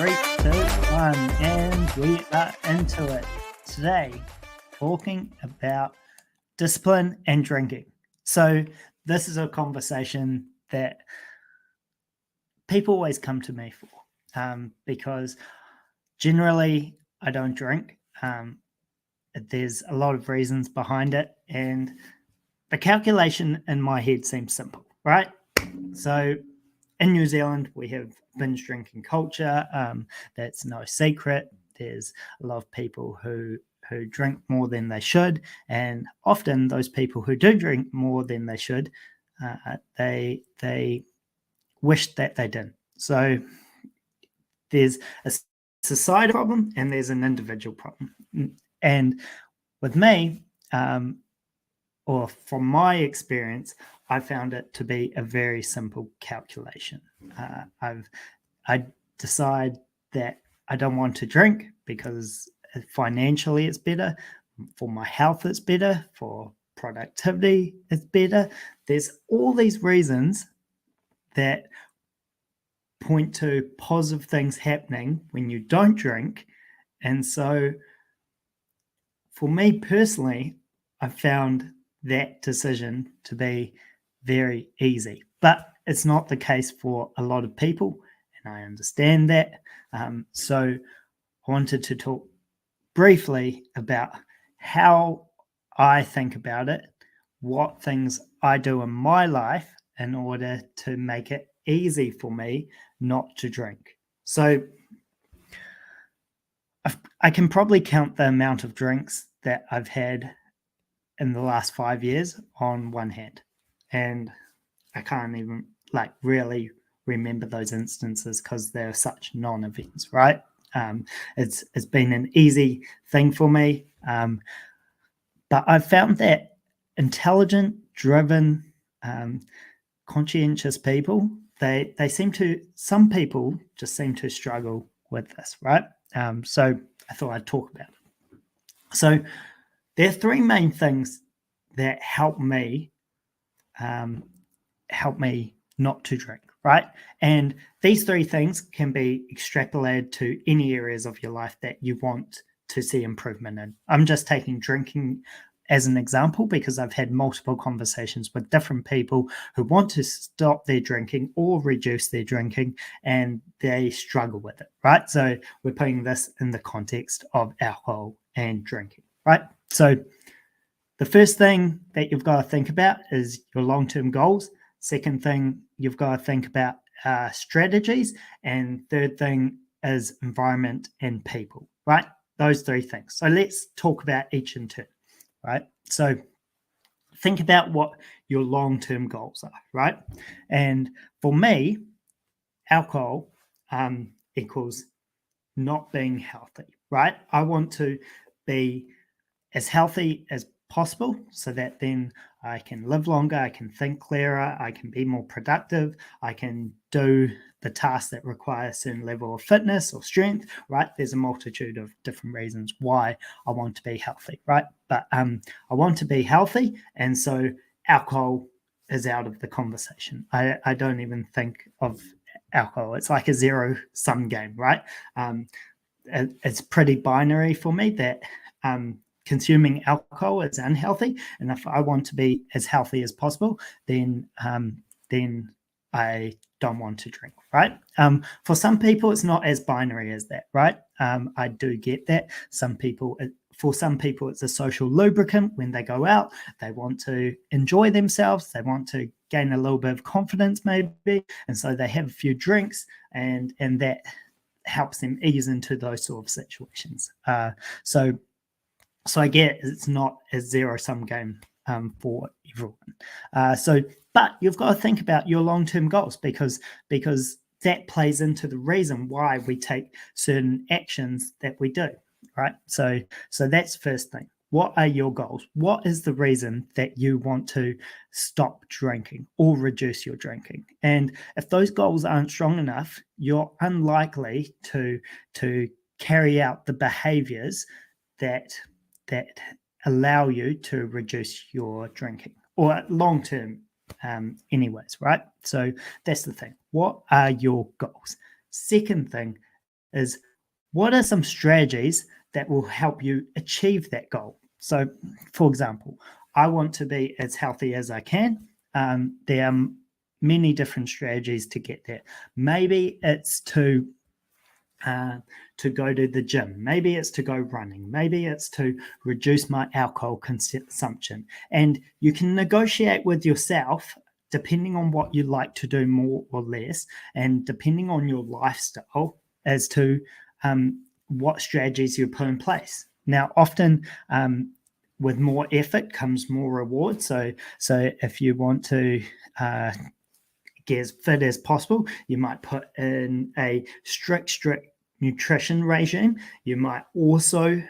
3, 2, 1, and we are into it. Today, talking about discipline and drinking. So this is a conversation that people always come to me for because generally I don't drink. There's a lot of reasons behind it, and the calculation in my head seems simple, right? So in New Zealand, we have binge drinking culture. That's no secret. There's a lot of people who drink more than they should, and often those people who do drink more than they should, they wish that they didn't. So there's a society problem and there's an individual problem. And with me, or from my experience, I found it to be a very simple calculation. I decide that I don't want to drink because financially it's better, for my health it's better, for productivity it's better. There's all these reasons that point to positive things happening when you don't drink. And so for me personally, I found that decision to be very easy. But it's not the case for a lot of people, and I understand that. So I wanted to talk briefly about how I think about it, what things I do in my life in order to make it easy for me not to drink. So I can probably count the amount of drinks that I've had in the last 5 years on one hand. And I can't even really remember those instances because they're such non-events, right? It's been an easy thing for me. But I've found that intelligent, driven, conscientious people, some people just seem to struggle with this, right? So I thought I'd talk about it. So there are three main things that help me not to drink, right? And these three things can be extrapolated to any areas of your life that you want to see improvement in. I'm just taking drinking as an example because I've had multiple conversations with different people who want to stop their drinking or reduce their drinking, and they struggle with it, right? So we're putting this in the context of alcohol and drinking, right? So the first thing that you've got to think about is your long-term goals. Second thing you've got to think about strategies. And third thing is environment and people, right? Those three things. So let's talk about each in turn, right? So think about what your long-term goals are, right? And for me, alcohol equals not being healthy, right? I want to be as healthy as possible so that then I can live longer, I can think clearer, I can be more productive, I can do the tasks that require a certain level of fitness or strength, right? There's a multitude of different reasons why I want to be healthy, right? But I want to be healthy, and so alcohol is out of the conversation. I don't even think of alcohol. It's like a zero-sum game, right? It's pretty binary for me that consuming alcohol is unhealthy, and if I want to be as healthy as possible, then I don't want to drink, right? For some people, it's not as binary as that, right? I do get that. For some people, it's a social lubricant. When they go out, they want to enjoy themselves. They want to gain a little bit of confidence, maybe, and so they have a few drinks, and that helps them ease into those sort of situations. So I get it's not a zero-sum game for everyone. But you've got to think about your long-term goals because that plays into the reason why we take certain actions that we do, right? So that's the first thing. What are your goals? What is the reason that you want to stop drinking or reduce your drinking? And if those goals aren't strong enough, you're unlikely to carry out the behaviors that allow you to reduce your drinking, or long term anyways, right? So that's the thing. What are your goals? Second thing is what are some strategies that will help you achieve that goal? So, for example, I want to be as healthy as I can. There are many different strategies to get there. Maybe it's to go to the gym. Maybe it's to go running. Maybe it's to reduce my alcohol consumption. And you can negotiate with yourself depending on what you like to do more or less, and depending on your lifestyle as to what strategies you put in place. Now, often with more effort comes more reward. So if you want to get as fit as possible, you might put in a strict nutrition regime. You might also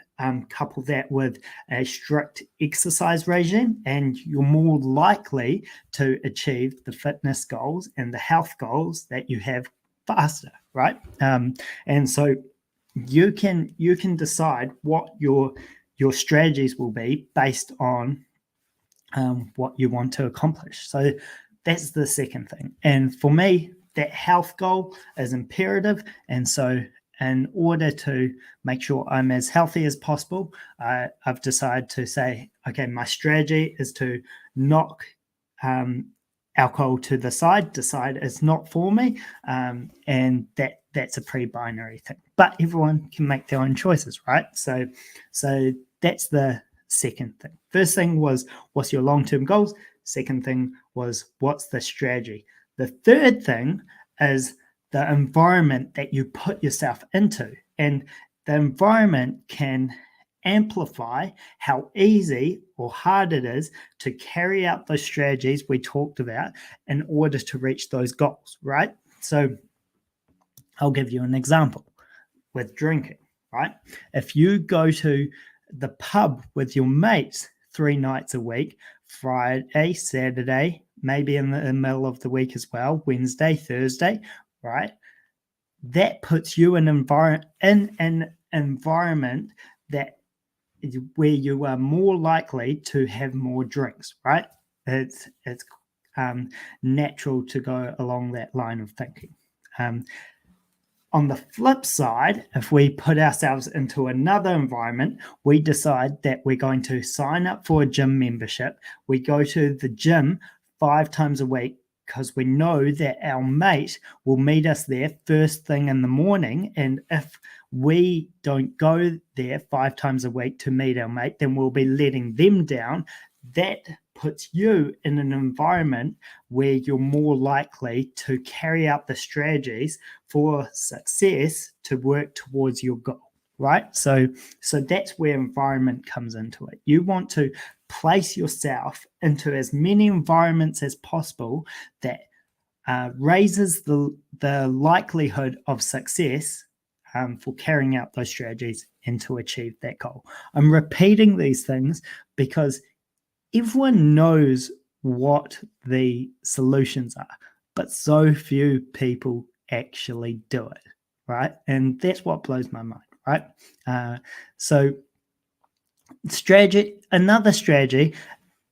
couple that with a strict exercise regime, and you're more likely to achieve the fitness goals and the health goals that you have faster, right? And so you can decide what your strategies will be based on what you want to accomplish. So that's the second thing. And for me, that health goal is imperative. And so in order to make sure I'm as healthy as possible, I've decided to say, okay, my strategy is to knock alcohol to the side, decide it's not for me. And that's a pretty binary thing. But everyone can make their own choices, right? So that's the second thing. First thing was, what's your long-term goals? Second thing was, what's the strategy? The third thing is the environment that you put yourself into. And the environment can amplify how easy or hard it is to carry out those strategies we talked about in order to reach those goals, right? So I'll give you an example with drinking, right? If you go to the pub with your mates 3 nights a week, Friday, Saturday, maybe in the middle of the week as well, Wednesday, Thursday, right? That puts you in an environment that where you are more likely to have more drinks, right? It's natural to go along that line of thinking. On the flip side, if we put ourselves into another environment, we decide that we're going to sign up for a gym membership. We go to the gym 5 times a week because we know that our mate will meet us there first thing in the morning. And if we don't go there 5 times a week to meet our mate, then we'll be letting them down. That puts you in an environment where you're more likely to carry out the strategies for success to work towards your goal, right? So that's where environment comes into it. You want to place yourself into as many environments as possible that raises the likelihood of success for carrying out those strategies and to achieve that goal. I'm repeating these things because everyone knows what the solutions are, but so few people actually do it, right? And that's what blows my mind, right? So another strategy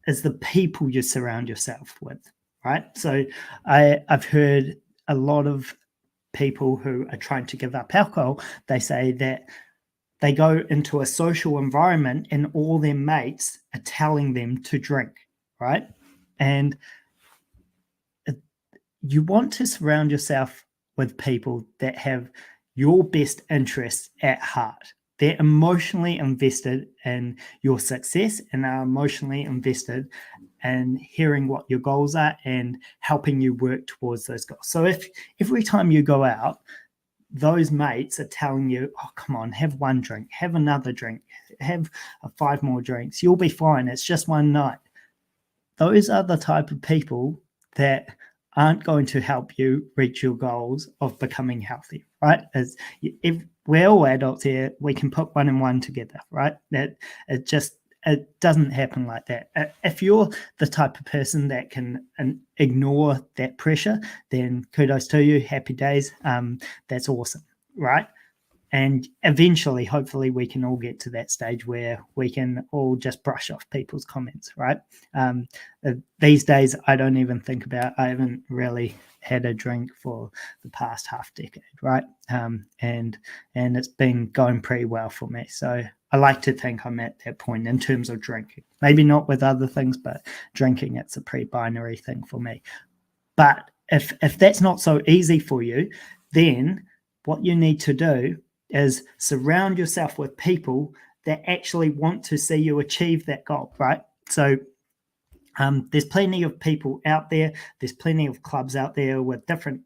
is the people you surround yourself with, right? So I've heard a lot of people who are trying to give up alcohol, they say that they go into a social environment and all their mates are telling them to drink, right? And you want to surround yourself with people that have your best interests at heart. They're emotionally invested in your success and are emotionally invested in hearing what your goals are and helping you work towards those goals. So if every time you go out, those mates are telling you, oh, come on, have one drink, have another drink, have 5 more drinks, you'll be fine, it's just one night. Those are the type of people that aren't going to help you reach your goals of becoming healthy, right? If we're all adults here, we can put 1 and 1 together, right? That it doesn't happen like that. If you're the type of person that can ignore that pressure, then kudos to you, happy days. That's awesome, right? And eventually, hopefully, we can all get to that stage where we can all just brush off people's comments, right? These days, I don't even think about, I haven't really had a drink for the past half decade, right? And it's been going pretty well for me. So I like to think I'm at that point in terms of drinking. Maybe not with other things, but drinking, it's a pretty binary thing for me. But if that's not so easy for you, then what you need to do is surround yourself with people that actually want to see you achieve that goal, right? So there's plenty of people out there. There's plenty of clubs out there with different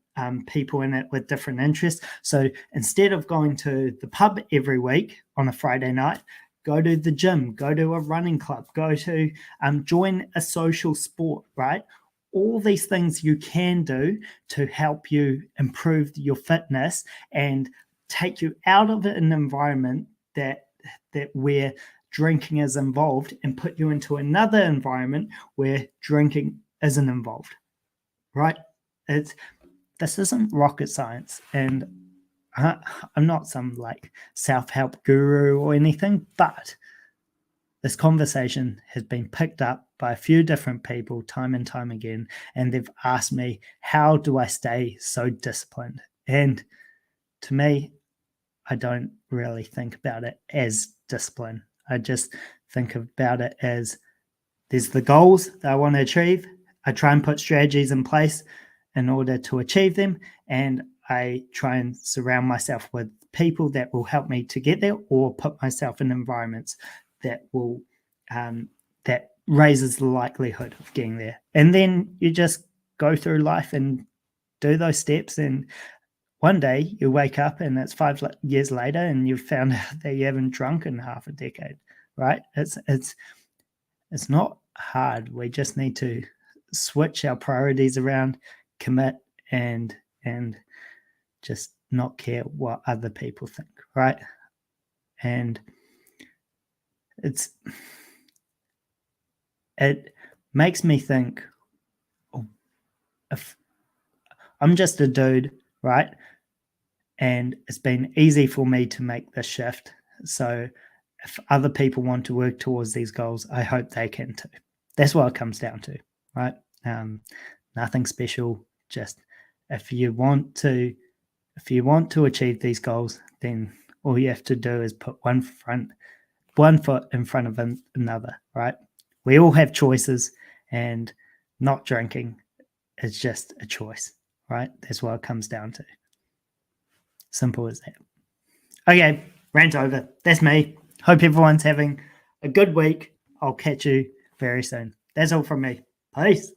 people in it with different interests. So instead of going to the pub every week on a Friday night, go to the gym, go to a running club, go to join a social sport, right? All these things you can do to help you improve your fitness and take you out of an environment that where drinking is involved and put you into another environment where drinking isn't involved, right? This isn't rocket science, and I'm not some like self-help guru or anything, but this conversation has been picked up by a few different people time and time again, and they've asked me, how do I stay so disciplined? And to me, I don't really think about it as discipline. I just think about it as there's the goals that I want to achieve. I try and put strategies in place in order to achieve them, and I try and surround myself with people that will help me to get there, or put myself in environments that will that raises the likelihood of getting there. And then you just go through life and do those steps, and one day you wake up and it's 5 years later and you've found out that you haven't drunk in half a decade, right? It's not hard. We just need to switch our priorities around, commit, and just not care what other people think, right? And it makes me think, if I'm just a dude, right? And it's been easy for me to make this shift. So if other people want to work towards these goals, I hope they can too. That's what it comes down to, right? Nothing special. Just if you want to achieve these goals, then all you have to do is put one foot in front of another, right? We all have choices, and not drinking is just a choice, right? That's what it comes down to. Simple as that. Okay, rant over. That's me. Hope everyone's having a good week. I'll catch you very soon. That's all from me. Peace.